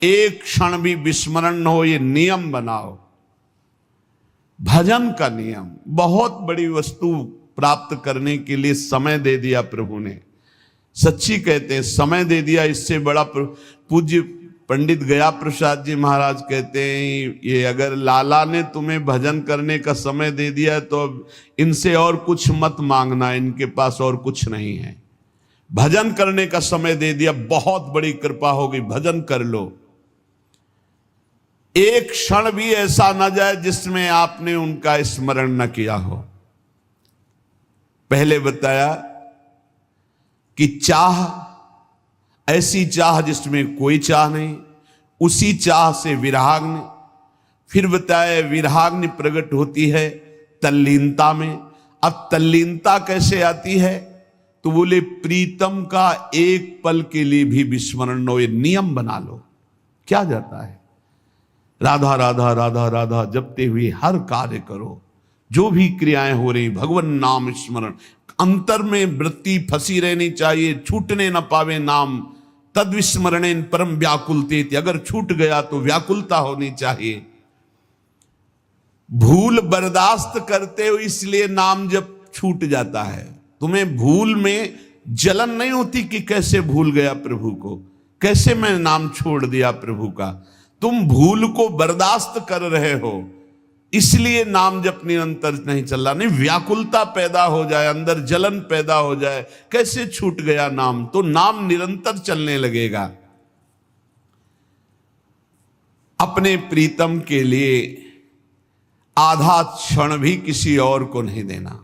एक क्षण भी विस्मरण न हो, ये नियम बनाओ। भजन का नियम, बहुत बड़ी वस्तु प्राप्त करने के लिए समय दे दिया प्रभु ने। सच्ची कहते हैं, समय दे दिया, इससे बड़ा। पूज्य पंडित गया प्रसाद जी महाराज कहते हैं, ये अगर लाला ने तुम्हें भजन करने का समय दे दिया है तो अब इनसे और कुछ मत मांगना, इनके पास और कुछ नहीं है। भजन करने का समय दे दिया, बहुत बड़ी कृपा होगी, भजन कर लो। एक क्षण भी ऐसा न जाए जिसमें आपने उनका स्मरण न किया हो। पहले बताया कि चाह, ऐसी चाह जिसमें कोई चाह नहीं, उसी चाह से विराग्नि। फिर बताया विराग्नि प्रकट होती है तल्लीनता में। अब तल्लीनता कैसे आती है? तो बोले प्रीतम का एक पल के लिए भी विस्मरण हो, ये नियम बना लो। क्या जाता है? राधा राधा राधा राधा जपते हुए हर कार्य करो, जो भी क्रियाएं हो रही, भगवान नाम स्मरण। अंतर में वृत्ति फंसी रहनी चाहिए, छूटने न पावे नाम। तद विस्मरणेन परम व्याकुलते, अगर छूट गया तो व्याकुलता होनी चाहिए। भूल बर्दाश्त करते हो इसलिए नाम जब छूट जाता है। तुम्हें भूल में जलन नहीं होती कि कैसे भूल गया प्रभु को, कैसे मैं नाम छोड़ दिया प्रभु का। तुम भूल को बर्दाश्त कर रहे हो, इसलिए नाम जब निरंतर नहीं चल रहा। नहीं, व्याकुलता पैदा हो जाए, अंदर जलन पैदा हो जाए, कैसे छूट गया नाम, तो नाम निरंतर चलने लगेगा। अपने प्रीतम के लिए आधा क्षण भी किसी और को नहीं देना।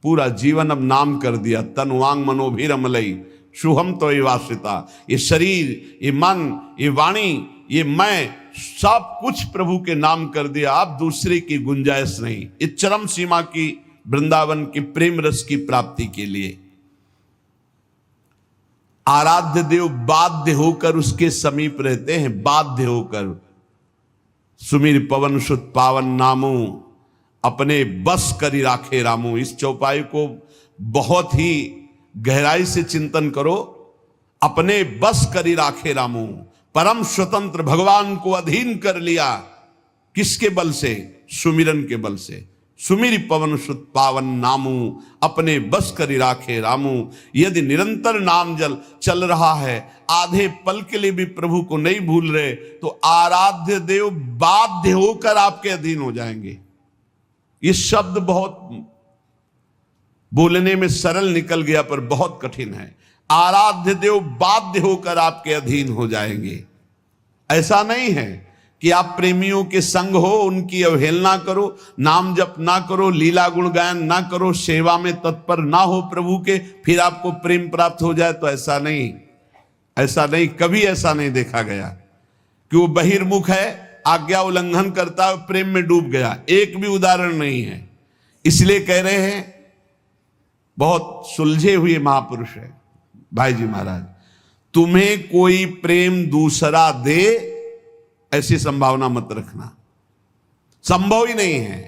पूरा जीवन अब नाम कर दिया। तन वांग मनोभिरमलई शुभम तो वासिता। ये शरीर, ये मन, ये वाणी, ये मैं, सब कुछ प्रभु के नाम कर दिया। आप दूसरे की गुंजाइश नहीं। इस चरम सीमा की वृंदावन की प्रेम रस की प्राप्ति के लिए आराध्य देव बाध्य होकर उसके समीप रहते हैं, बाध्य होकर। सुमिर पवन सुत पावन नामू, अपने बस करी राखे रामू। इस चौपाई को बहुत ही गहराई से चिंतन करो। अपने बस करी राखे रामू, परम स्वतंत्र भगवान को अधीन कर लिया। किसके बल से? सुमिरन के बल से। सुमिर पवन सुत पावन नामू, अपने बस करी राखे रामू। यदि निरंतर नाम जल चल रहा है, आधे पल के लिए भी प्रभु को नहीं भूल रहे, तो आराध्य देव बाध्य होकर आपके अधीन हो जाएंगे। ये शब्द बहुत बोलने में सरल निकल गया पर बहुत कठिन है। आराध्य देव बाध्य होकर आपके अधीन हो जाएंगे। ऐसा नहीं है कि आप प्रेमियों के संग हो, उनकी अवहेलना करो, नाम जप ना करो, लीला गुण गायन ना करो, सेवा में तत्पर ना हो प्रभु के, फिर आपको प्रेम प्राप्त हो जाए। तो ऐसा नहीं, ऐसा नहीं, कभी ऐसा नहीं देखा गया कि वो बहिर्मुख है, आज्ञा उल्लंघन करता है, प्रेम में डूब गया। एक भी उदाहरण नहीं है। इसलिए कह रहे हैं, बहुत सुलझे हुए महापुरुष है भाई जी महाराज, तुम्हें कोई प्रेम दूसरा दे ऐसी संभावना मत रखना, संभव ही नहीं है।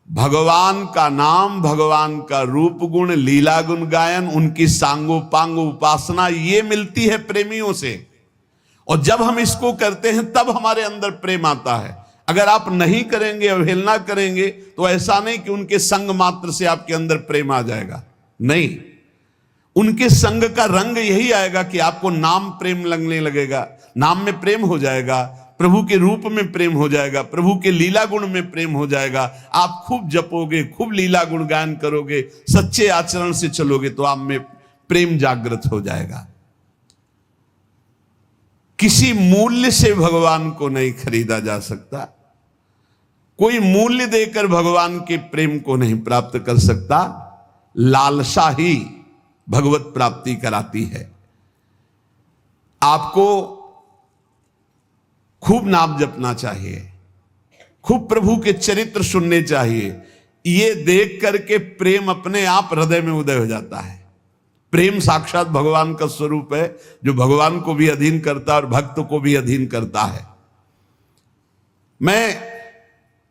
भगवान का नाम, भगवान का रूप गुण, लीला गुण गायन, उनकी सांगोपांग उपासना, ये मिलती है प्रेमियों से। और जब हम इसको करते हैं तब हमारे अंदर प्रेम आता है। अगर आप नहीं करेंगे, अवहेलना करेंगे, तो ऐसा नहीं कि उनके संग मात्र से आपके अंदर प्रेम आ जाएगा। नहीं, उनके संग का रंग यही आएगा कि आपको नाम प्रेम लगने लगेगा, नाम में प्रेम हो जाएगा, प्रभु के रूप में प्रेम हो जाएगा, प्रभु के लीला गुण में प्रेम हो जाएगा। आप खूब जपोगे, खूब लीला गुण गायन करोगे, सच्चे आचरण से चलोगे, तो आप में प्रेम जागृत हो जाएगा। किसी मूल्य से भगवान को नहीं खरीदा जा सकता। कोई मूल्य देकर भगवान के प्रेम को नहीं प्राप्त कर सकता। लालसा ही भगवत प्राप्ति कराती है। आपको खूब नाम जपना चाहिए, खूब प्रभु के चरित्र सुनने चाहिए। ये देख करके प्रेम अपने आप हृदय में उदय हो जाता है। प्रेम साक्षात भगवान का स्वरूप है, जो भगवान को भी अधीन करता है और भक्त को भी अधीन करता है। मैं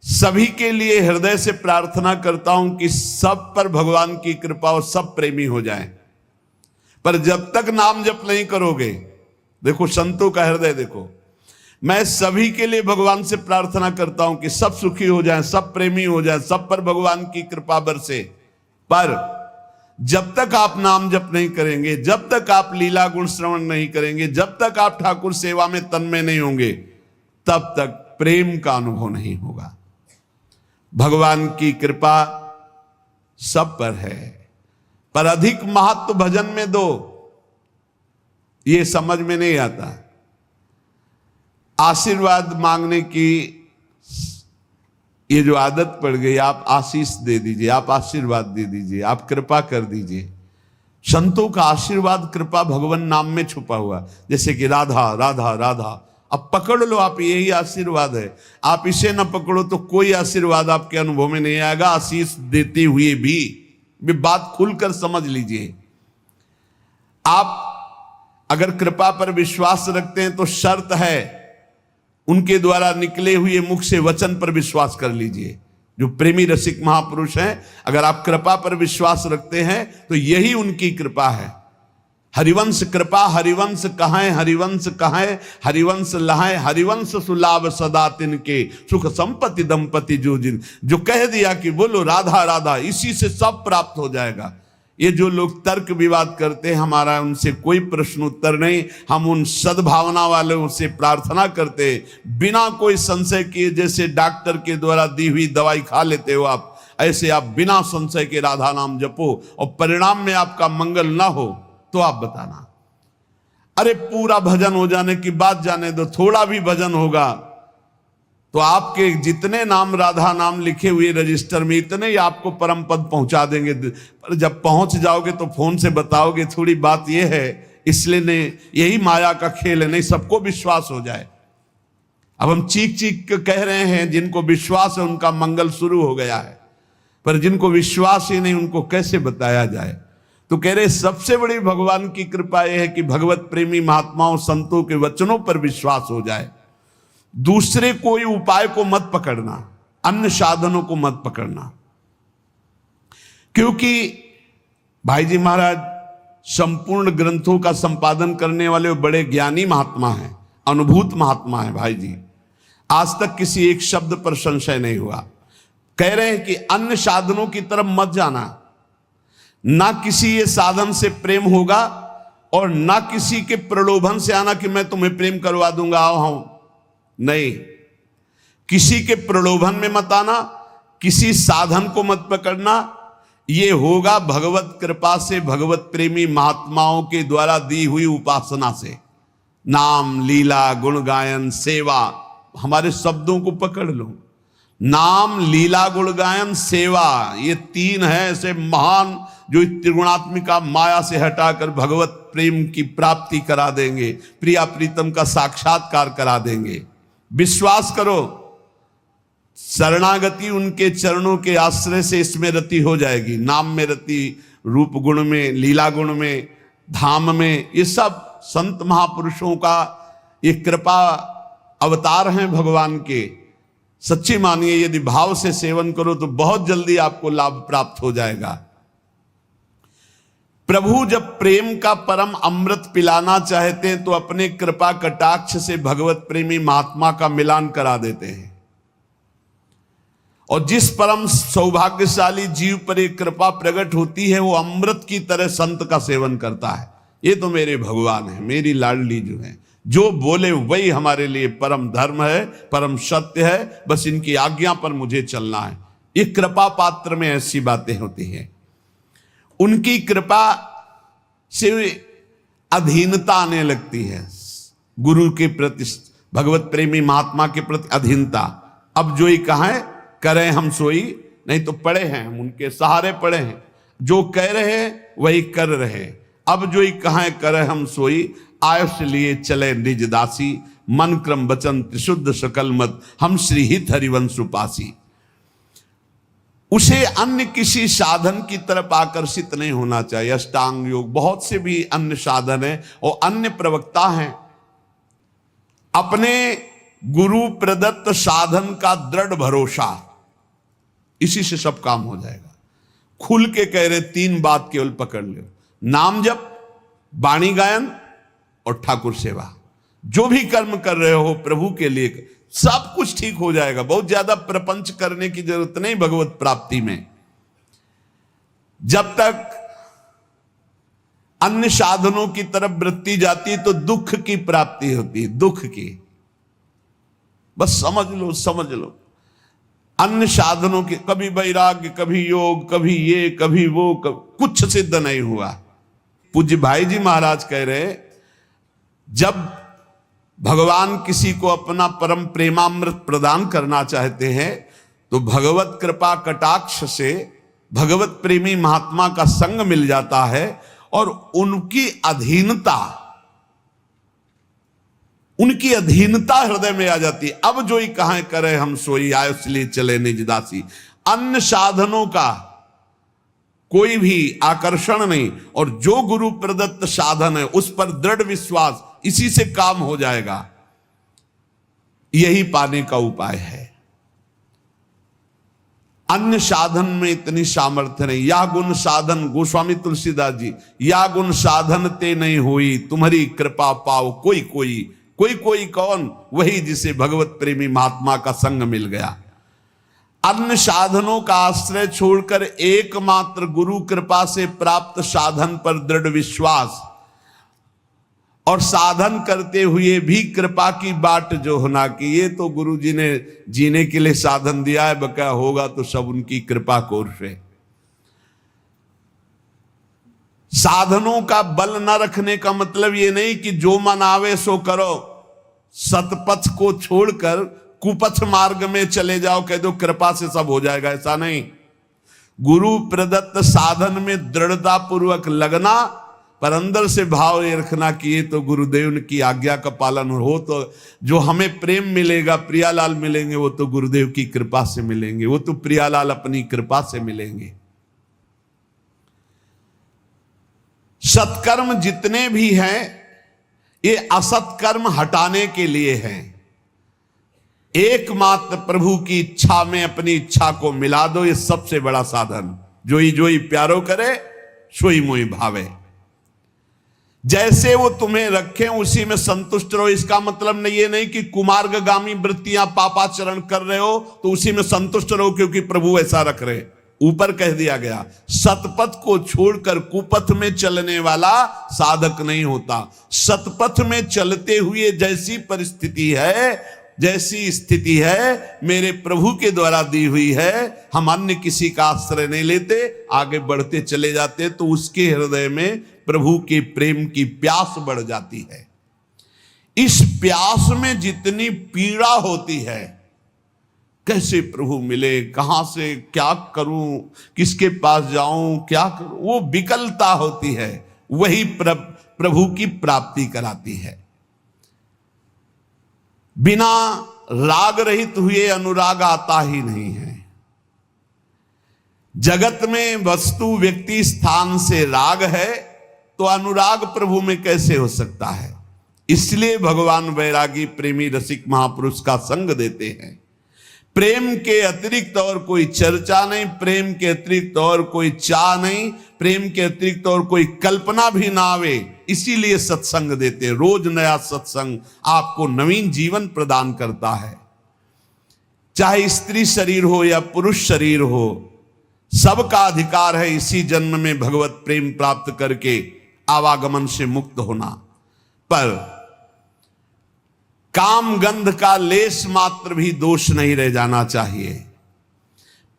सभी के लिए हृदय से प्रार्थना करता हूं कि सब पर भगवान की कृपा और सब प्रेमी हो जाएं। पर जब तक नाम जप नहीं करोगे, देखो संतों का हृदय देखो। मैं सभी के लिए भगवान से प्रार्थना करता हूं कि सब सुखी हो जाएं, सब प्रेमी हो जाएं, सब पर भगवान की कृपा बरसे। पर जब तक आप नाम जप नहीं करेंगे, जब तक आप लीला गुण श्रवण नहीं करेंगे, जब तक आप ठाकुर सेवा में तन्मय नहीं होंगे, तब तक प्रेम का अनुभव नहीं होगा। भगवान की कृपा सब पर है, पर अधिक महत्व भजन में दो, ये समझ में नहीं आता। आशीर्वाद मांगने की ये जो आदत पड़ गई, आप आशीष दे दीजिए, आप आशीर्वाद दे दीजिए, आप कृपा कर दीजिए। संतों का आशीर्वाद कृपा भगवान नाम में छुपा हुआ, जैसे कि राधा राधा राधा, अब पकड़ लो आप, यही आशीर्वाद है। आप इसे ना पकड़ो तो कोई आशीर्वाद आपके अनुभव में नहीं आएगा। आशीष देते हुए भी बात खुलकर समझ लीजिए। आप अगर कृपा पर विश्वास रखते हैं तो शर्त है, उनके द्वारा निकले हुए मुख से वचन पर विश्वास कर लीजिए। जो प्रेमी रसिक महापुरुष हैं, अगर आप कृपा पर विश्वास रखते हैं तो यही उनकी कृपा है। हरिवंश कृपा हरिवंश कहां, हरिवंश कहां, हरिवंश लहाए, हरिवंश सुलाभ सदा तिनके, सुख संपत्ति दंपति जो जिन। जो कह दिया कि बोलो राधा राधा, इसी से सब प्राप्त हो जाएगा। ये जो लोग तर्क विवाद करते हैं, हमारा उनसे कोई प्रश्न उत्तर नहीं। हम उन सद्भावना वालों से प्रार्थना करते, बिना कोई संशय किए, जैसे डॉक्टर के द्वारा दी हुई दवाई खा लेते हो आप, ऐसे आप बिना संशय के राधा नाम जपो, और परिणाम में आपका मंगल ना हो तो आप बताना। अरे पूरा भजन हो जाने की बात जाने दो, थोड़ा भी भजन होगा तो आपके जितने नाम राधा नाम लिखे हुए रजिस्टर में, इतने ही आपको परम पद पहुंचा देंगे। पर जब पहुंच जाओगे तो फोन से बताओगे, थोड़ी बात यह है, इसलिए नहीं, यही माया का खेल है, नहीं सबको विश्वास हो जाए। अब हम चीख चीख के कह रहे हैं, जिनको विश्वास है उनका मंगल शुरू हो गया है, पर जिनको विश्वास ही नहीं उनको कैसे बताया जाए। तो कह रहे सबसे बड़ी भगवान की कृपा यह है कि भगवत प्रेमी महात्माओं संतों के वचनों पर विश्वास हो जाए। दूसरे कोई उपाय को मत पकड़ना, अन्य साधनों को मत पकड़ना, क्योंकि भाई जी महाराज संपूर्ण ग्रंथों का संपादन करने वाले बड़े ज्ञानी महात्मा हैं, अनुभूत महात्मा हैं भाई जी। आज तक किसी एक शब्द पर संशय नहीं हुआ। कह रहे हैं कि अन्य साधनों की तरफ मत जाना, ना किसी ये साधन से प्रेम होगा और ना किसी के प्रलोभन से आना कि मैं तुम्हें प्रेम करवा दूंगा, आओ। नहीं, किसी के प्रलोभन में मत आना, किसी साधन को मत पकड़ना। ये होगा भगवत कृपा से, भगवत प्रेमी महात्माओं के द्वारा दी हुई उपासना से। नाम लीला गुण गायन सेवा, हमारे शब्दों को पकड़ लो। नाम लीला गुण गायन सेवा, ये तीन है ऐसे महान जो त्रिगुणात्मिका माया से हटाकर भगवत प्रेम की प्राप्ति करा देंगे, प्रिया प्रीतम का साक्षात्कार करा देंगे। विश्वास करो, शरणागति उनके चरणों के आश्रय से इसमें रति हो जाएगी। नाम में रति, रूप गुण में, लीला गुण में, धाम में, ये सब संत महापुरुषों का ये कृपा अवतार हैं भगवान के। सच्ची मानिए, यदि भाव से सेवन करो तो बहुत जल्दी आपको लाभ प्राप्त हो जाएगा। प्रभु जब प्रेम का परम अमृत पिलाना चाहते हैं तो अपने कृपा कटाक्ष से भगवत प्रेमी महात्मा का मिलान करा देते हैं, और जिस परम सौभाग्यशाली जीव पर एक कृपा प्रकट होती है वो अमृत की तरह संत का सेवन करता है। ये तो मेरे भगवान है, मेरी लाडली जो है, जो बोले वही हमारे लिए परम धर्म है, परम सत्य है, बस इनकी आज्ञा पर मुझे चलना है। ये कृपा पात्र में ऐसी बातें होती हैं। उनकी कृपा से अधीनता आने लगती है, गुरु के प्रति, भगवत प्रेमी महात्मा के प्रति अधीनता। अब जो ही कहें करें हम सोई, नहीं तो पड़े हैं हम उनके सहारे पड़े हैं, जो कह रहे हैं वही कर रहे। अब जो ही कहें करें हम सोई, आयुष लिए चले निज दासी, मन क्रम वचन त्रिशुद्ध सकल मत, हम श्री हित हरिवंश उपासी। उसे अन्य किसी साधन की तरफ आकर्षित नहीं होना चाहिए। अष्टांग योग, बहुत से भी अन्य साधन है और अन्य प्रवक्ता हैं। अपने गुरु प्रदत्त साधन का दृढ़ भरोसा, इसी से सब काम हो जाएगा। खुल के कह रहे, तीन बात केवल पकड़ लो, नाम जप, वाणी गायन और ठाकुर सेवा। जो भी कर्म कर रहे हो प्रभु के लिए, सब कुछ ठीक हो जाएगा। बहुत ज्यादा प्रपंच करने की जरूरत नहीं भगवत प्राप्ति में। जब तक अन्य साधनों की तरफ वृत्ति जाती है तो दुख की प्राप्ति होती है, दुख की। बस समझ लो, समझ लो। अन्य साधनों के कभी वैराग्य, कभी योग, कभी ये, कभी वो, कुछ सिद्ध नहीं हुआ। पूज्य भाई जी महाराज कह रहे, जब भगवान किसी को अपना परम प्रेमामृत प्रदान करना चाहते हैं तो भगवत कृपा कटाक्ष से भगवत प्रेमी महात्मा का संग मिल जाता है और उनकी अधीनता हृदय में आ जाती है। अब जो ही कहां करे हम सोई, आयो इसलिए चले निज दासी। अन्य साधनों का कोई भी आकर्षण नहीं, और जो गुरु प्रदत्त साधन है उस पर दृढ़ विश्वास, इसी से काम हो जाएगा। यही पाने का उपाय है। अन्य साधन में इतनी सामर्थ्य नहीं। या गुण साधन, गोस्वामी तुलसीदास जी, या गुण साधन ते नहीं हुई, तुम्हारी कृपा पाओ कोई कोई। कोई कोई कौन? वही जिसे भगवत प्रेमी महात्मा का संग मिल गया। अन्य साधनों का आश्रय छोड़कर एकमात्र गुरु कृपा से प्राप्त साधन पर दृढ़ विश्वास, और साधन करते हुए भी कृपा की बाट जो होना कि ये तो गुरु जी ने जीने के लिए साधन दिया है, बका होगा तो सब उनकी कृपा कोर से। साधनों का बल न रखने का मतलब ये नहीं कि जो मन आवे सो करो, सतपथ को छोड़कर कुपथ मार्ग में चले जाओ, कह दो कृपा से सब हो जाएगा, ऐसा नहीं। गुरु प्रदत्त साधन में दृढ़ता पूर्वक लगना, पर अंदर से भाव ये रखना कि ये तो गुरुदेव की आज्ञा का पालन हो, तो जो हमें प्रेम मिलेगा, प्रियालाल मिलेंगे, वो तो गुरुदेव की कृपा से मिलेंगे, वो तो प्रियालाल अपनी कृपा से मिलेंगे। सत्कर्म जितने भी हैं ये असत्कर्म हटाने के लिए हैं। एकमात्र प्रभु की इच्छा में अपनी इच्छा को मिला दो, ये सबसे बड़ा साधन। जोई प्यारो करे सोई मोई भावे। जैसे वो तुम्हें रखें उसी में संतुष्ट रहो। इसका मतलब नहीं, ये नहीं कि कुमार्गगामी वृत्तियां पापाचरण कर रहे हो तो उसी में संतुष्ट रहो क्योंकि प्रभु ऐसा रख रहे। ऊपर कह दिया गया, सतपथ को छोड़कर कुपथ में चलने वाला साधक नहीं होता। सतपथ में चलते हुए जैसी परिस्थिति है, जैसी स्थिति है, मेरे प्रभु के द्वारा दी हुई है, हम अन्य किसी का आश्रय नहीं लेते, आगे बढ़ते चले जाते, तो उसके हृदय में प्रभु के प्रेम की प्यास बढ़ जाती है। इस प्यास में जितनी पीड़ा होती है, कैसे प्रभु मिले, कहां से क्या करूं, किसके पास जाऊं, क्या करूं, वो विकलता होती है, वही प्रभु की प्राप्ति कराती है। बिना राग रहित हुए अनुराग आता ही नहीं है। जगत में वस्तु, व्यक्ति, स्थान से राग है तो अनुराग प्रभु में कैसे हो सकता है? इसलिए भगवान वैरागी प्रेमी रसिक महापुरुष का संग देते हैं। प्रेम के अतिरिक्त और कोई चर्चा नहीं, प्रेम के अतिरिक्त और कोई चाह नहीं, प्रेम के अतिरिक्त और कोई कल्पना भी ना आवे, इसीलिए सत्संग देते। रोज नया सत्संग आपको नवीन जीवन प्रदान करता है। चाहे स्त्री शरीर हो या पुरुष शरीर हो, सबका अधिकार है इसी जन्म में भगवत प्रेम प्राप्त करके आवागमन से मुक्त होना। पर काम गंध का लेस मात्र भी दोष नहीं रह जाना चाहिए।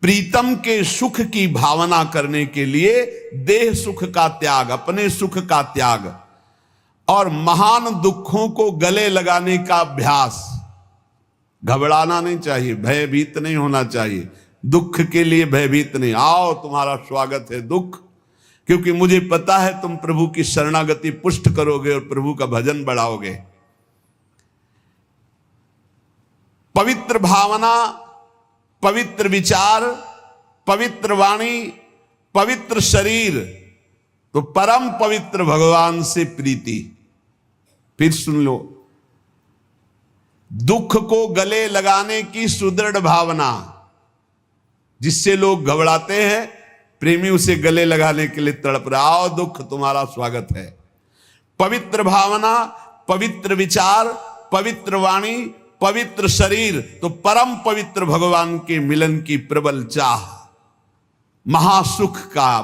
प्रीतम के सुख की भावना करने के लिए देह सुख का त्याग, अपने सुख का त्याग और महान दुखों को गले लगाने का अभ्यास। घबराना नहीं चाहिए, भयभीत नहीं होना चाहिए। दुख के लिए भयभीत नहीं, आओ तुम्हारा स्वागत है दुख, क्योंकि मुझे पता है तुम प्रभु की शरणागति पुष्ट करोगे और प्रभु का भजन बढ़ाओगे। पवित्र भावना, पवित्र विचार, पवित्र वाणी, पवित्र शरीर, तो परम पवित्र भगवान से प्रीति। फिर सुन लो, दुख को गले लगाने की सुदृढ़ भावना, जिससे लोग घबराते हैं, प्रेमी उसे गले लगाने के लिए तड़प रहा, आओ दुख तुम्हारा स्वागत है। पवित्र भावना, पवित्र विचार, पवित्र वाणी, पवित्र शरीर, तो परम पवित्र भगवान के मिलन की प्रबल चाह, महासुख का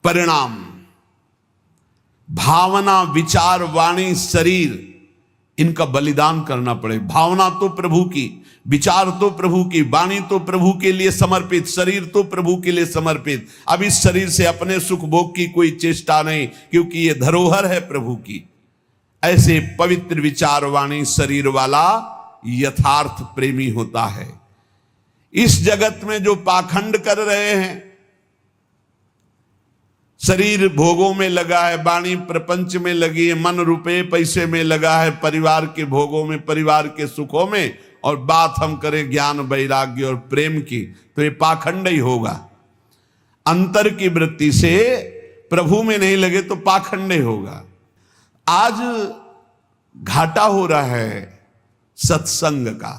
परिणाम। भावना, विचार, वाणी, शरीर, इनका बलिदान करना पड़े। भावना तो प्रभु की, विचार तो प्रभु की, वाणी तो प्रभु के लिए समर्पित, शरीर तो प्रभु के लिए समर्पित। अब इस शरीर से अपने सुख भोग की कोई चेष्टा नहीं, क्योंकि ये धरोहर है प्रभु की। ऐसे पवित्र विचार, वाणी, शरीर वाला यथार्थ प्रेमी होता है। इस जगत में जो पाखंड कर रहे हैं, शरीर भोगों में लगा है, वाणी प्रपंच में लगी है, मन रुपए पैसे में लगा है, परिवार के भोगों में, परिवार के सुखों में, और बात हम करें ज्ञान, वैराग्य और प्रेम की, तो ये पाखंड ही होगा। अंतर की वृत्ति से प्रभु में नहीं लगे तो पाखंड ही होगा। आज घाटा हो रहा है सत्संग का,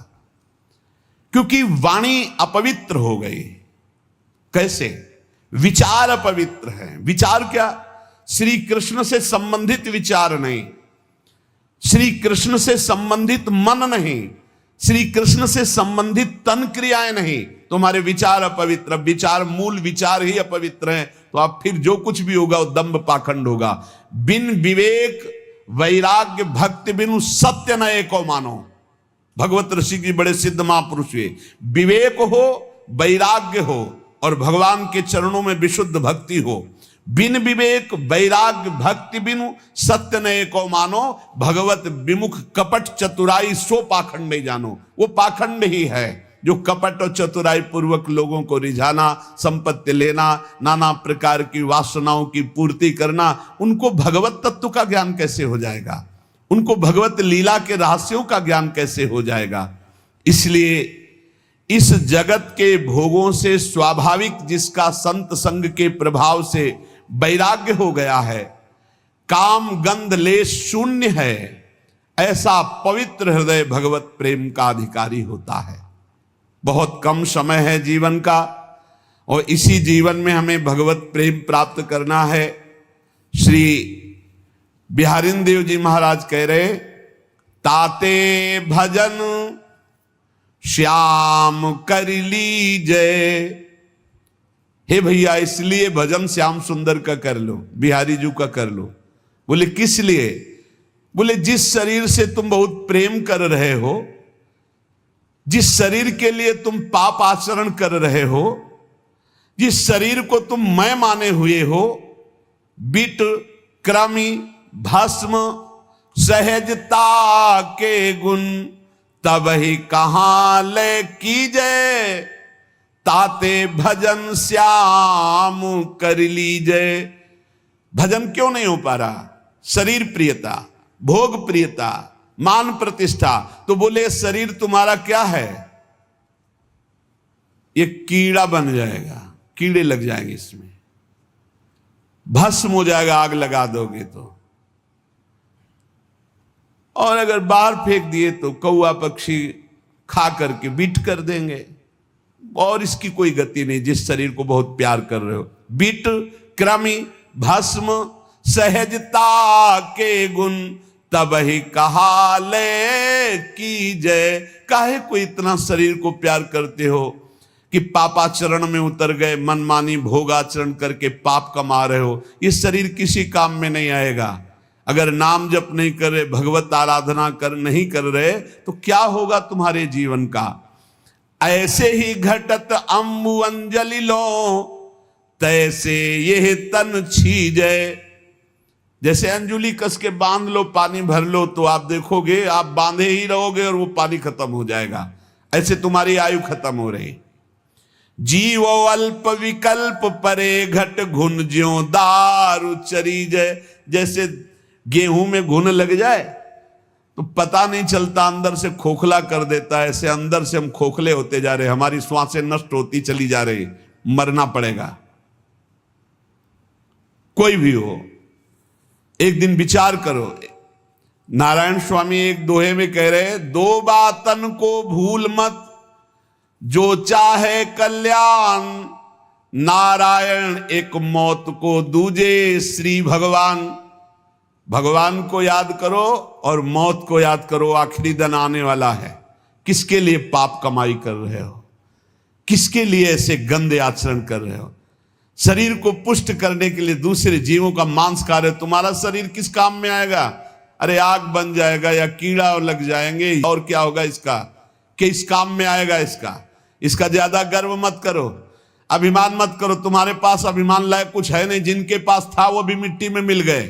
क्योंकि वाणी अपवित्र हो गई। कैसे? विचार अपवित्र है। विचार क्या? श्री कृष्ण से संबंधित विचार नहीं, श्री कृष्ण से संबंधित मन नहीं, श्री कृष्ण से संबंधित तन क्रियाएं नहीं, तुम्हारे विचार अपवित्र। विचार, मूल विचार ही अपवित्र है, तो आप फिर जो कुछ भी होगा वो दंभ पाखंड होगा। बिन विवेक वैराग्य भक्ति बिनु सत्य न एको मानो। भगवत ऋषि की बड़े सिद्ध महापुरुष हुए। विवेक हो, वैराग्य हो, और भगवान के चरणों में विशुद्ध भक्ति हो। बिन विवेक वैराग्य भक्ति बिनु सत्य न एको मानो, भगवत विमुख कपट चतुराई सो पाखंड नहीं जानो। वो पाखंड ही है जो कपट और चतुराई पूर्वक लोगों को रिझाना, संपत्ति लेना, नाना प्रकार की वासनाओं की पूर्ति करना। उनको भगवत तत्व का ज्ञान कैसे हो जाएगा? उनको भगवत लीला के रहस्यों का ज्ञान कैसे हो जाएगा? इसलिए इस जगत के भोगों से स्वाभाविक जिसका संत संग के प्रभाव से वैराग्य हो गया है, काम गंध लेश शून्य है, ऐसा पवित्र हृदय भगवत प्रेम का अधिकारी होता है। बहुत कम समय है जीवन का, और इसी जीवन में हमें भगवत प्रेम प्राप्त करना है। श्री बिहारिन देव जी महाराज कह रहे, ताते भजन श्याम कर लीजय। हे भैया, इसलिए भजन श्याम सुंदर का कर लो, बिहारी जी का कर लो। बोले किस लिए? बोले जिस शरीर से तुम बहुत प्रेम कर रहे हो, जिस शरीर के लिए तुम पाप आचरण कर रहे हो, जिस शरीर को तुम मैं माने हुए हो, बिट क्रमी भस्म सहजता के गुण तब ही कहां ले कीजय, ताते भजन श्याम कर लीजय। भजन क्यों नहीं हो पा रहा? शरीर प्रियता, भोग प्रियता, मान प्रतिष्ठा। तो बोले शरीर तुम्हारा क्या है? ये कीड़ा बन जाएगा, कीड़े लग जाएंगे इसमें, भस्म हो जाएगा आग लगा दोगे तो। और अगर बाहर फेंक दिए तो कौआ पक्षी खा करके बीट कर देंगे, और इसकी कोई गति नहीं जिस शरीर को बहुत प्यार कर रहे हो। बीट क्रमी भस्म सहजता के गुण तब ही कहा ले कीजय। काहे को इतना शरीर को प्यार करते हो कि पापाचरण में उतर गए, मनमानी भोगाचरण करके पाप कमा रहे हो? ये शरीर किसी काम में नहीं आएगा। अगर नाम जप नहीं कर रहे, भगवत आराधना नहीं कर रहे, तो क्या होगा तुम्हारे जीवन का? ऐसे ही घटत अम्बु अंजलि लो, तैसे यह तन छीजे। जैसे अंजुली कस के बांध लो, पानी भर लो, तो आप देखोगे आप बांधे ही रहोगे और वो पानी खत्म हो जाएगा। ऐसे तुम्हारी आयु खत्म हो रही। जीवो अल्प विकल्प परे घट घुन ज्यों दारु चरीजय। जैसे गेहूं में घुन लग जाए तो पता नहीं चलता, अंदर से खोखला कर देता है। ऐसे अंदर से हम खोखले होते जा रहे, हमारी श्वासें नष्ट होती चली जा रही, मरना पड़ेगा। कोई भी हो, एक दिन विचार करो। नारायण स्वामी एक दोहे में कह रहे, दो बातन को भूल मत, जो चाहे कल्याण, नारायण एक मौत को दूजे श्री भगवान। भगवान को याद करो और मौत को याद करो, आखिरी दिन आने वाला है। किसके लिए पाप कमाई कर रहे हो? किसके लिए ऐसे गंदे आचरण कर रहे हो? शरीर को पुष्ट करने के लिए दूसरे जीवों का मांस खा रहे हो। तुम्हारा शरीर किस काम में आएगा? अरे आग बन जाएगा या कीड़ा लग जाएंगे, और क्या होगा इसका? कि इस काम में आएगा इसका ज्यादा गर्व मत करो, अभिमान मत करो। तुम्हारे पास अभिमान लायक कुछ है नहीं। जिनके पास था वो भी मिट्टी में मिल गए।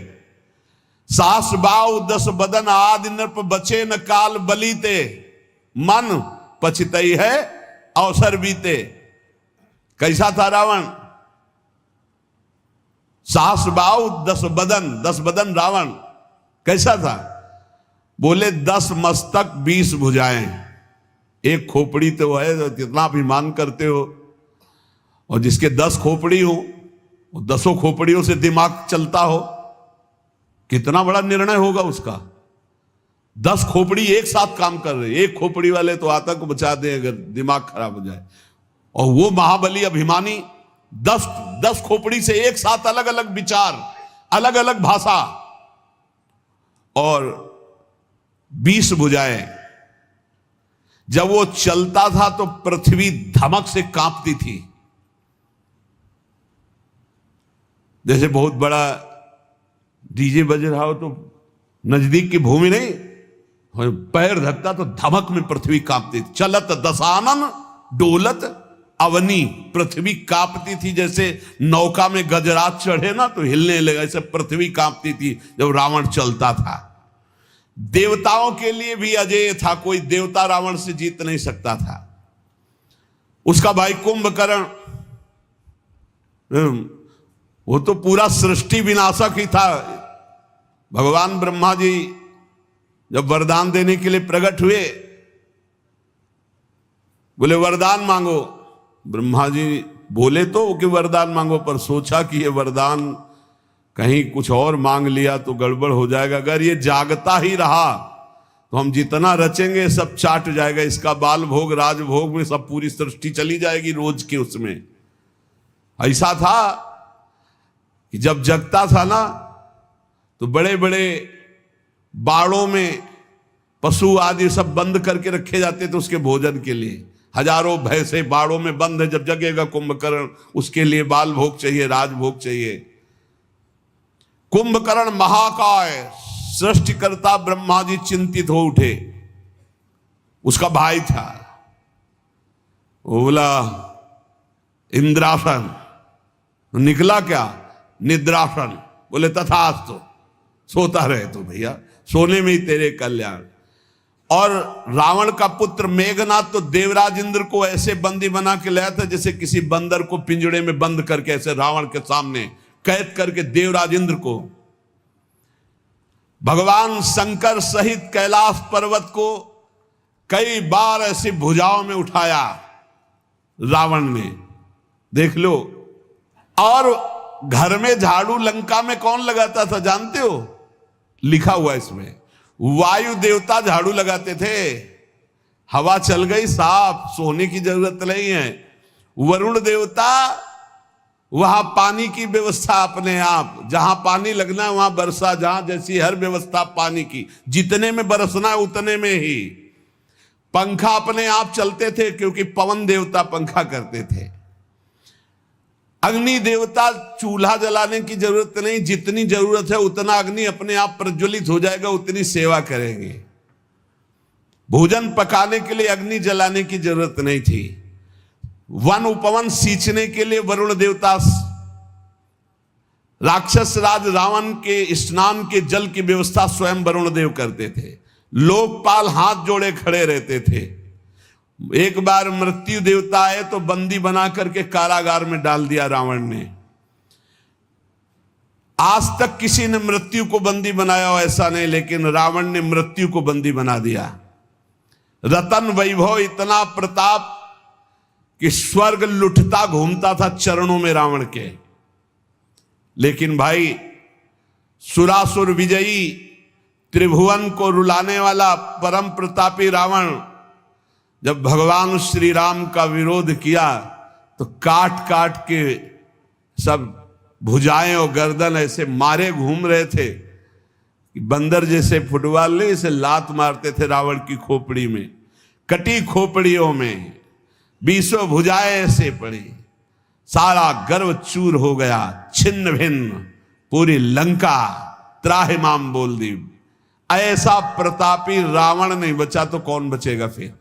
सास बाऊ 10 बदन आदि नृप बचे न काल बलीते, मन पछतई है अवसर बीते। कैसा था रावण? सास बाऊ 10 बदन रावण कैसा था? बोले 10 मस्तक 20 भुजाएं, एक खोपड़ी तो है। कितना अभिमान करते हो। और जिसके 10 खोपड़ी हो, वो 10 खोपड़ियों से दिमाग चलता हो, कितना बड़ा निर्णय होगा उसका। 10 खोपड़ी एक साथ काम कर रहे। एक खोपड़ी वाले तो आतंक बचा दे अगर दिमाग खराब हो जाए। और वो महाबली अभिमानी 10 खोपड़ी से एक साथ अलग अलग विचार, अलग अलग भाषा और 20 भुजाएं। जब वो चलता था तो पृथ्वी धमक से कांपती थी। जैसे बहुत बड़ा डीजे बज रहा हो तो नजदीक की भूमि नहीं, पैर धकता तो धमक में पृथ्वी कांपती थी। चलत दशानन डोलत अवनी, पृथ्वी कांपती थी। जैसे नौका में गजराज चढ़े ना तो हिलने लगा, ऐसे पृथ्वी कांपती थी जब रावण चलता था। देवताओं के लिए भी अजेय था, कोई देवता रावण से जीत नहीं सकता था। उसका भाई कुंभकर्ण, वो तो पूरा सृष्टि विनाशक ही था। भगवान ब्रह्मा जी जब वरदान देने के लिए प्रकट हुए, बोले वरदान मांगो। ब्रह्मा जी बोले तो कि वरदान मांगो, पर सोचा कि ये वरदान कहीं कुछ और मांग लिया तो गड़बड़ हो जाएगा। अगर ये जागता ही रहा तो हम जितना रचेंगे सब चाट जाएगा। इसका बाल भोग राजभोग में सब पूरी सृष्टि चली जाएगी रोज के उसमें। ऐसा था कि जब जगता था ना तो बड़े बड़े बाड़ों में पशु आदि सब बंद करके रखे जाते थे उसके भोजन के लिए। हजारों भैंसे बाड़ों में बंद है। जब जगेगा कुंभकर्ण उसके लिए बाल भोग चाहिए, राजभोग चाहिए। कुंभकर्ण महाकाय सृष्टिकर्ता ब्रह्मा जी चिंतित हो उठे। उसका भाई था, वो बोला इंद्रासन, निकला क्या? निद्रासन। बोले तथास्तु, सोता रहे तो भैया, सोने में ही तेरे कल्याण। और रावण का पुत्र मेघनाथ तो देवराज इंद्र को ऐसे बंदी बना के लाया था जैसे किसी बंदर को पिंजड़े में बंद करके, ऐसे रावण के सामने कैद करके देवराज इंद्र को। भगवान शंकर सहित कैलाश पर्वत को कई बार ऐसी भुजाओं में उठाया रावण ने, देख लो। और घर में झाड़ू लंका में कौन लगाता था जानते हो? लिखा हुआ इसमें, वायु देवता झाड़ू लगाते थे। हवा चल गई साफ, सोने की जरूरत नहीं है। वरुण देवता वहां पानी की व्यवस्था अपने आप, जहां पानी लगना है वहां बरसा, जहां जैसी हर व्यवस्था पानी की, जितने में बरसना है उतने में ही। पंखा अपने आप चलते थे क्योंकि पवन देवता पंखा करते थे। अग्नि देवता चूल्हा जलाने की जरूरत नहीं, जितनी जरूरत है उतना अग्नि अपने आप प्रज्वलित हो जाएगा, उतनी सेवा करेंगे। भोजन पकाने के लिए अग्नि जलाने की जरूरत नहीं थी। वन उपवन सींचने के लिए वरुण देवता, राक्षस राज रावण के स्नान के जल की व्यवस्था स्वयं वरुण देव करते थे। लोकपाल हाथ जोड़े खड़े रहते थे। एक बार मृत्यु देवता आए तो बंदी बना करके कारागार में डाल दिया रावण ने। आज तक किसी ने मृत्यु को बंदी बनाया हो ऐसा नहीं, लेकिन रावण ने मृत्यु को बंदी बना दिया। रतन वैभव, इतना प्रताप कि स्वर्ग लुटता घूमता था चरणों में रावण के। लेकिन भाई सुरासुर विजयी, त्रिभुवन को रुलाने वाला परम प्रतापी रावण जब भगवान श्री राम का विरोध किया तो काट काट के सब भुजाएं और गर्दन ऐसे मारे घूम रहे थे। बंदर जैसे फुटबॉल नहीं, इसे लात मारते थे रावण की खोपड़ी में, कटी खोपड़ियों में 20 भुजाएं ऐसे पड़ी, सारा गर्व चूर हो गया, छिन्न भिन्न, पूरी लंका त्राहिमाम बोल दी। ऐसा प्रतापी रावण नहीं बचा तो कौन बचेगा फिर?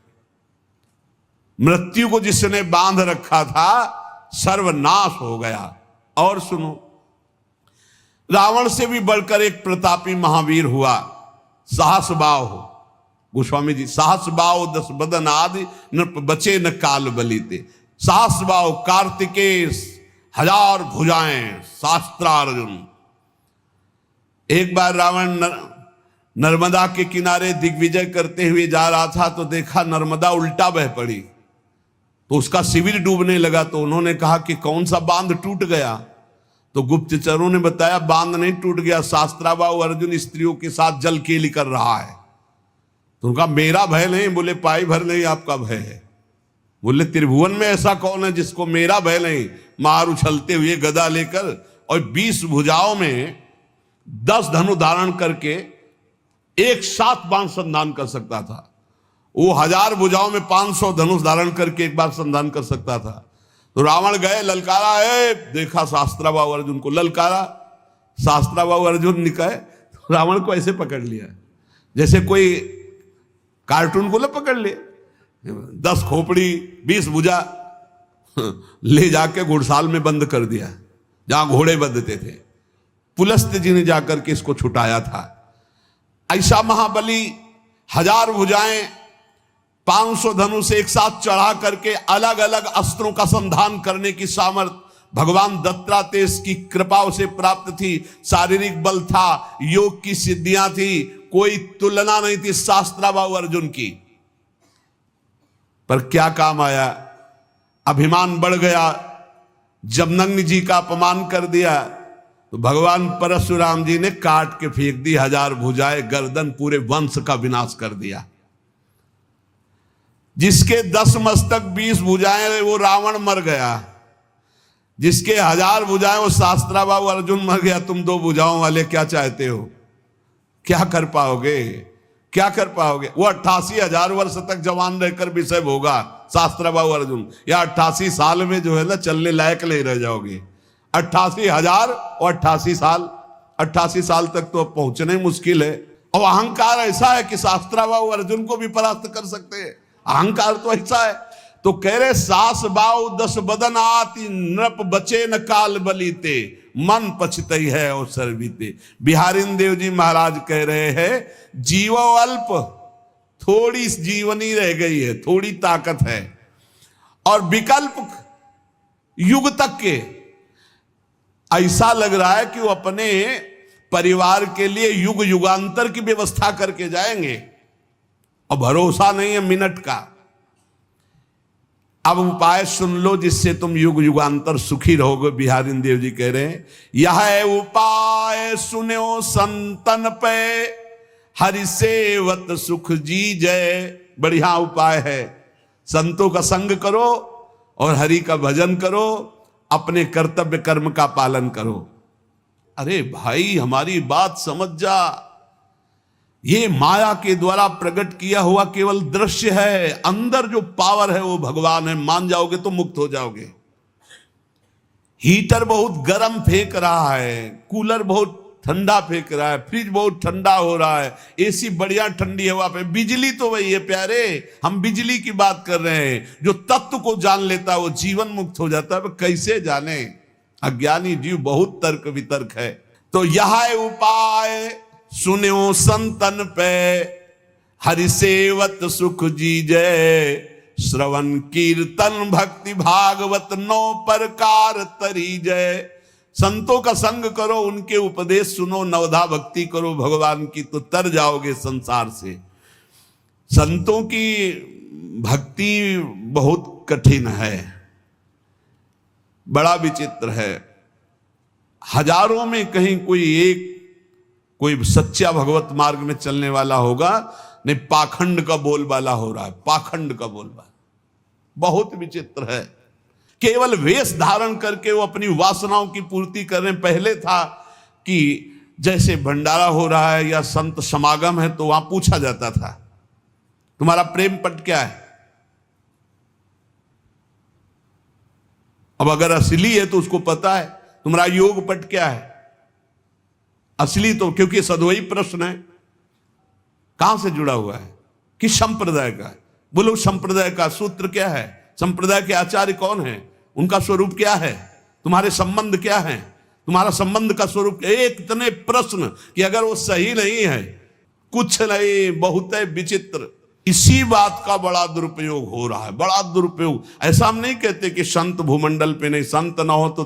मृत्यु को जिसने बांध रखा था सर्वनाश हो गया। और सुनो, रावण से भी बढ़कर एक प्रतापी महावीर हुआ, सहस्रबाहु गोस्वामी जी। सहस्रबाहु 10 बदन आदि न बचे न काल बलीते। सहस्रबाहु कार्तिकेय 1000 भुजाएं शास्त्रार्जुन। एक बार रावण नर्मदा के किनारे दिग्विजय करते हुए जा रहा था तो देखा नर्मदा उल्टा बह पड़ी, तो उसका शिविर डूबने लगा। तो उन्होंने कहा कि कौन सा बांध टूट गया? तो गुप्तचरों ने बताया बांध नहीं टूट गया, शास्त्राबाहु अर्जुन स्त्रियों के साथ जल केली कर रहा है। तो उनका मेरा भय नहीं। बोले पाई भर नहीं आपका भय है। बोले त्रिभुवन में ऐसा कौन है जिसको मेरा भय नहीं? मार उछलते हुए गदा लेकर और 20 भुजाओं में 10 धनु धारण करके एक साथ बाण संधान कर सकता था। वो 1000 भुजाओं में 500 धनुष धारण करके एक बार संधान कर सकता था। तो रावण गए, ललकारा है, देखा शास्त्राबाहु अर्जुन को, ललकारा, शास्त्राबाहु अर्जुन निकले तो रावण को ऐसे पकड़ लिया जैसे कोई कार्टून को ना पकड़ ले। 10 खोपड़ी 20 भुजा ले जाके घुड़साल में बंद कर दिया, जहां घोड़े बंधते थे। पुलस्त्य जी ने जाकर के इसको छुटाया था। ऐसा महाबली 1000 भुजाएं 500 धनुष एक साथ चढ़ा करके अलग अलग अस्त्रों का संधान करने की सामर्थ्य भगवान दत्तात्रेय की कृपा उसे प्राप्त थी। शारीरिक बल था, योग की सिद्धियां थी, कोई तुलना नहीं थी शास्त्राबाहु अर्जुन की। पर क्या काम आया? अभिमान बढ़ गया, जमदग्नि जी का अपमान कर दिया तो भगवान परशुराम जी ने काट के फेंक दी 1000 भुजाएं, गर्दन, पूरे वंश का विनाश कर दिया। जिसके 10 मस्तक 20 भुजाएं वो रावण मर गया, जिसके 1000 भुजाएं वो शास्त्राबाहु अर्जुन मर गया। तुम 2 भुजाओं वाले क्या चाहते हो? क्या कर पाओगे? क्या कर पाओगे? वो 88,000 वर्ष तक जवान रहकर विषय होगा शास्त्राबाहु अर्जुन, या 88 साल में जो है ना चलने लायक नहीं रह जाओगे। 88,000 और 88 साल, 88 साल तक तो पहुंचने मुश्किल है। और अहंकार ऐसा है कि शास्त्राबाहु अर्जुन को भी परास्त कर सकते हैं। अहंकार तो ऐसा है। तो कह रहे सास बाऊ 10 बदन आती नृप बचे न काल बलीते, मन पछतई है अवसर बीते। बिहारी देव जी महाराज कह रहे हैं जीवो अल्प, थोड़ी जीवनी रह गई है, थोड़ी ताकत है, और विकल्प युग तक के। ऐसा लग रहा है कि वो अपने परिवार के लिए युग युगांतर की व्यवस्था करके जाएंगे और भरोसा नहीं है मिनट का। अब उपाय सुन लो जिससे तुम युग युगांतर सुखी रहोगे। बिहारी देव जी कह रहे हैं यह उपाय सुनो संतन पे, हरि सेवत सुख जी जय। बढ़िया उपाय है, संतों का संग करो और हरि का भजन करो, अपने कर्तव्य कर्म का पालन करो। अरे भाई हमारी बात समझ जा, ये माया के द्वारा प्रकट किया हुआ केवल दृश्य है, अंदर जो पावर है वो भगवान है। मान जाओगे तो मुक्त हो जाओगे। हीटर बहुत गर्म फेंक रहा है, कूलर बहुत ठंडा फेंक रहा है, फ्रिज बहुत ठंडा हो रहा है, एसी बढ़िया ठंडी हवा पे, बिजली तो वही है प्यारे। हम बिजली की बात कर रहे हैं। जो तत्व को जान लेता है वो जीवन मुक्त हो जाता है। कैसे जाने? अज्ञानी जीव बहुत तर्क वितर्क है। तो यह उपाय सुनो संतन पे, हरि सेवत सुख जी जय। श्रवण कीर्तन भक्ति भागवत 9 प्रकार तरी जय। संतों का संग करो, उनके उपदेश सुनो, नवधा भक्ति करो भगवान की, तो तर जाओगे संसार से। संतों की भक्ति बहुत कठिन है, बड़ा विचित्र है। हजारों में कहीं कोई सच्चा भगवत मार्ग में चलने वाला होगा, नहीं पाखंड का बोलबाला हो रहा है, पाखंड का बोलबाला। बहुत विचित्र है। केवल वेश धारण करके वो अपनी वासनाओं की पूर्ति कर रहे हैं। पहले था कि जैसे भंडारा हो रहा है या संत समागम है तो वहां पूछा जाता था तुम्हारा प्रेम पट क्या है। अब अगर असली है तो उसको पता है तुम्हारा योग पट क्या है। असली तो क्योंकि सद्वयी प्रश्न है, कहां से जुड़ा हुआ है, किस संप्रदाय का है, बोलो संप्रदाय का सूत्र क्या है, संप्रदाय के आचार्य कौन है, उनका स्वरूप क्या है, तुम्हारे संबंध क्या है, तुम्हारा संबंध का स्वरूप। एक इतने प्रश्न कि अगर वो सही नहीं है कुछ नहीं, बहुत है विचित्र। इसी बात का बड़ा दुरुपयोग हो रहा है, बड़ा दुरुपयोग। ऐसा हम नहीं कहते कि संत भूमंडल पे नहीं, संत ना हो तो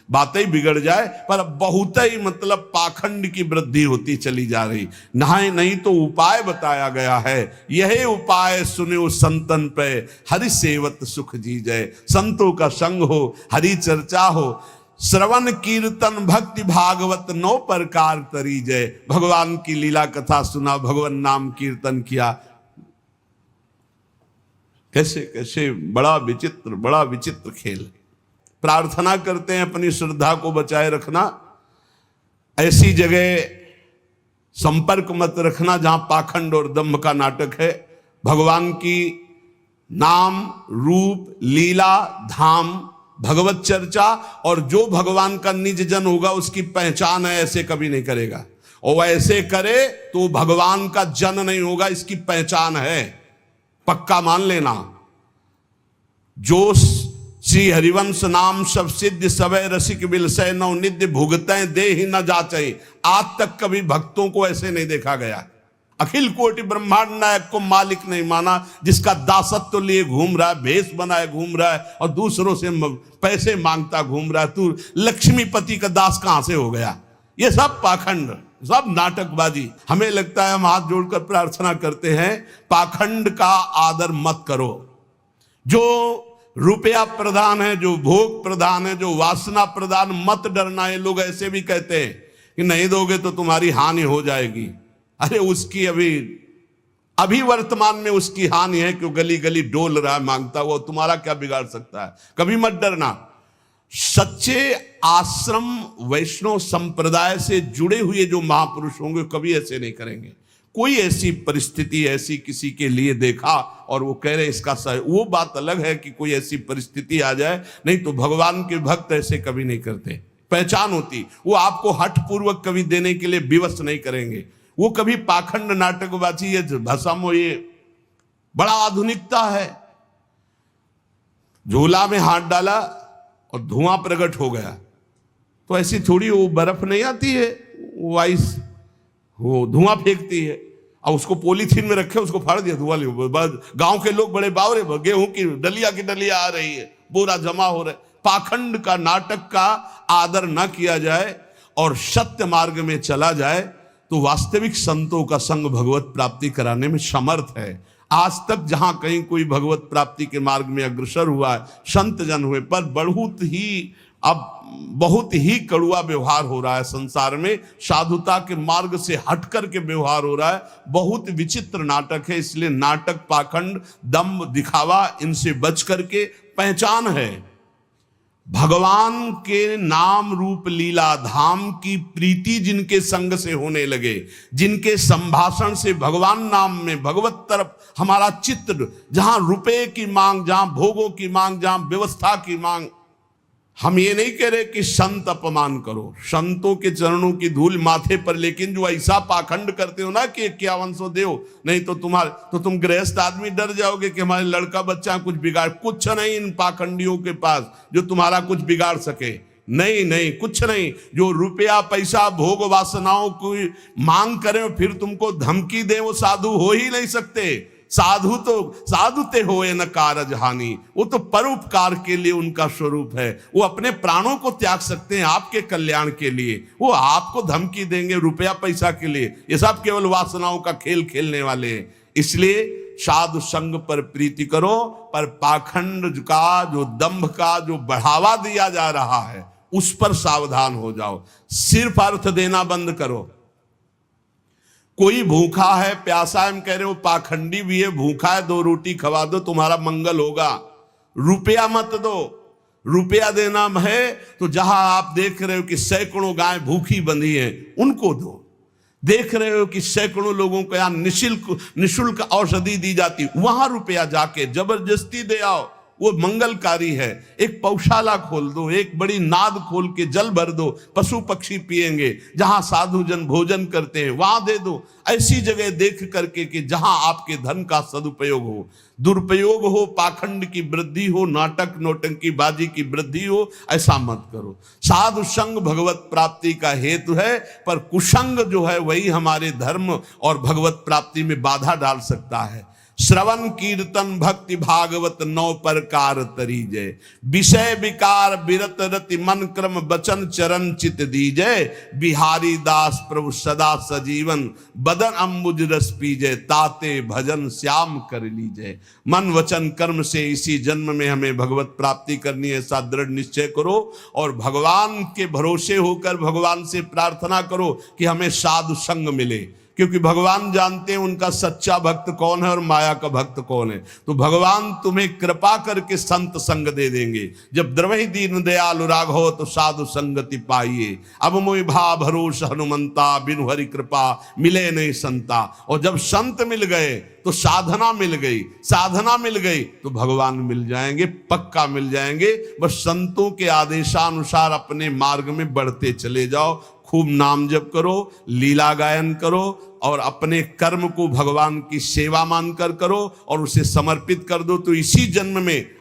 बातें बिगड़ जाए, पर बहुत ही मतलब पाखंड की वृद्धि होती चली जा रही। नहीं तो उपाय बताया गया है, यही उपाय सुने संतन पे, हरि सेवत सुख जी जय। संतों का संग हो, हरि चर्चा हो, श्रवण कीर्तन भक्ति भागवत 9 प्रकार तरी जय। भगवान की लीला कथा सुना, भगवान नाम कीर्तन किया, कैसे कैसे बड़ा विचित्र खेल। प्रार्थना करते हैं अपनी श्रद्धा को बचाए रखना, ऐसी जगह संपर्क मत रखना जहां पाखंड और दंभ का नाटक है। भगवान की नाम रूप लीला धाम भगवत चर्चा, और जो भगवान का निज जन होगा उसकी पहचान है, ऐसे कभी नहीं करेगा। और ऐसे करे तो भगवान का जन नहीं होगा, इसकी पहचान है, पक्का मान लेना। जो श्री हरिवंश नाम सब सिद्ध सवै रसिक बिलसै नौ निध्य भुगतै दे ही न जाचै। आज तक कभी भक्तों को ऐसे नहीं देखा गया। अखिल कोटि ब्रह्मांड नायक को मालिक नहीं माना, जिसका दासत्व लिए घूम रहा है, भेष बनाए घूम रहा है और दूसरों से पैसे मांगता घूम रहा है। तू लक्ष्मीपति का दास कहां से हो गया? ये सब पाखंड, सब नाटकबाजी। हमें लगता है हम हाथ जोड़कर प्रार्थना करते हैं, पाखंड का आदर मत करो। जो रुपया प्रधान है, जो भोग प्रधान है, जो वासना प्रधान, मत डरना। ये लोग ऐसे भी कहते हैं कि नहीं दोगे तो तुम्हारी हानि हो जाएगी। अरे उसकी अभी वर्तमान में उसकी हानि है कि गली गली डोल रहा है मांगता हुआ, तुम्हारा क्या बिगाड़ सकता है? कभी मत डरना। सच्चे आश्रम वैष्णव संप्रदाय से जुड़े हुए जो महापुरुष होंगे कभी ऐसे नहीं करेंगे। कोई ऐसी परिस्थिति ऐसी किसी के लिए देखा और वो कह रहे इसका सही, वो बात अलग है कि कोई ऐसी परिस्थिति आ जाए, नहीं तो भगवान के भक्त ऐसे कभी नहीं करते। पहचान होती, वो आपको हठ पूर्वक कभी देने के लिए विवश नहीं करेंगे। वो कभी पाखंड नाटकबाजी, ये भसम, ये बड़ा आधुनिकता है। झोला में हाथ डाला और धुआं प्रकट हो गया, तो ऐसी थोड़ी वो बर्फ नहीं आती है, वो आइस, वो धुआं फेंकती है। और उसको पॉलीथीन में रखे, उसको फाड़ दिया, धुआं ले। गांव के लोग बड़े बावरे, गेहूं की डलिया आ रही है, बोरा जमा हो रहा है। पाखंड का नाटक का आदर न किया जाए और सत्य मार्ग में चला जाए तो वास्तविक संतों का संग भगवत प्राप्ति कराने में समर्थ है। आज तक जहां कहीं कोई भगवत प्राप्ति के मार्ग में अग्रसर हुआ है, संत जन हुए, पर बहुत ही कड़ुआ व्यवहार हो रहा है संसार में। साधुता के मार्ग से हट करके व्यवहार हो रहा है, बहुत विचित्र नाटक है। इसलिए नाटक, पाखंड, दंभ, दिखावा, इनसे बच करके पहचान है भगवान के नाम रूप लीला धाम की प्रीति जिनके संग से होने लगे, जिनके संभाषण से भगवान नाम में भगवत तरफ हमारा चित्त, जहां रुपए की मांग, जहां भोगों की मांग, जहां व्यवस्था की मांग। हम ये नहीं कह रहे कि संत अपमान करो, संतों के चरणों की धूल माथे पर, लेकिन जो ऐसा पाखंड करते हो ना कि 5100 दो, नहीं तो तुम गृहस्थ आदमी डर जाओगे कि हमारे लड़का बच्चा कुछ बिगाड़। कुछ नहीं इन पाखंडियों के पास जो तुम्हारा कुछ बिगाड़ सके। नहीं, कुछ नहीं। जो रुपया पैसा भोग वासनाओं की मांग करें फिर तुमको धमकी दे, वो साधु हो ही नहीं सकते। साधु ते होए न कारज हानि, वो तो परोपकार के लिए उनका स्वरूप है। वो अपने प्राणों को त्याग सकते हैं आपके कल्याण के लिए। वो आपको धमकी देंगे रुपया पैसा के लिए? ये सब केवल वासनाओं का खेल खेलने वाले हैं। इसलिए साधु संग पर प्रीति करो, पर पाखंड का, जो दंभ का जो बढ़ावा दिया जा रहा है उस पर सावधान हो जाओ। सिर्फ अर्थ देना बंद करो। कोई भूखा है, प्यासा है, हम कह रहे हो पाखंडी भी है, भूखा है, 2 रोटी खवा दो, तुम्हारा मंगल होगा। रुपया मत दो, रुपया देना है तो जहां आप देख रहे हो कि सैकड़ों गाय भूखी बंधी हैं, उनको दो। देख रहे हो कि सैकड़ों लोगों को यहां निशुल्क औषधि दी जाती, वहां रुपया जाके जबरदस्ती दे आओ, वो मंगलकारी है। एक पौशाला खोल दो, एक बड़ी नाद खोल के जल भर दो, पशु पक्षी पिएंगे। जहां साधु जन भोजन करते हैं वहां दे दो। ऐसी जगह देख करके कि जहां आपके धन का सदुपयोग हो, दुरुपयोग हो, पाखंड की वृद्धि हो, नाटक नौटंकी बाजी की वृद्धि हो, ऐसा मत करो। साधु संग भगवत प्राप्ति का हेतु है, पर कुसंग जो है वही हमारे धर्म और भगवत प्राप्ति में बाधा डाल सकता है। श्रवण कीर्तन भक्ति भागवत नौ प्रकार तरीजय, विषय विकार विरत रति मन क्रम बचन चरण चित दीजय। बिहारी दास प्रभु सदा सजीवन, बदन अम्बुज रस पीजय, ताते भजन श्याम कर लीजय। मन वचन कर्म से इसी जन्म में हमें भगवत प्राप्ति करनी है, ऐसा दृढ़ निश्चय करो और भगवान के भरोसे होकर भगवान से प्रार्थना करो कि हमें साधु संग मिले, क्योंकि भगवान जानते हैं उनका सच्चा भक्त कौन है और माया का भक्त कौन है। तो भगवान तुम्हें कृपा करके संत संग दे देंगे। जब द्रवहि दीन दयालु राघव तो साधु संगति पाइए। अब मोहि भा भरोस हनुमंता, बिनु हरि कृपा मिले नहीं संता। और जब संत मिल गए तो साधना मिल गई, साधना मिल गई तो भगवान मिल जाएंगे, पक्का मिल जाएंगे। बस संतों के आदेशानुसार अपने मार्ग में बढ़ते चले जाओ, खूब नाम जप करो, लीला गायन करो और अपने कर्म को भगवान की सेवा मानकर करो और उसे समर्पित कर दो। तो इसी जन्म में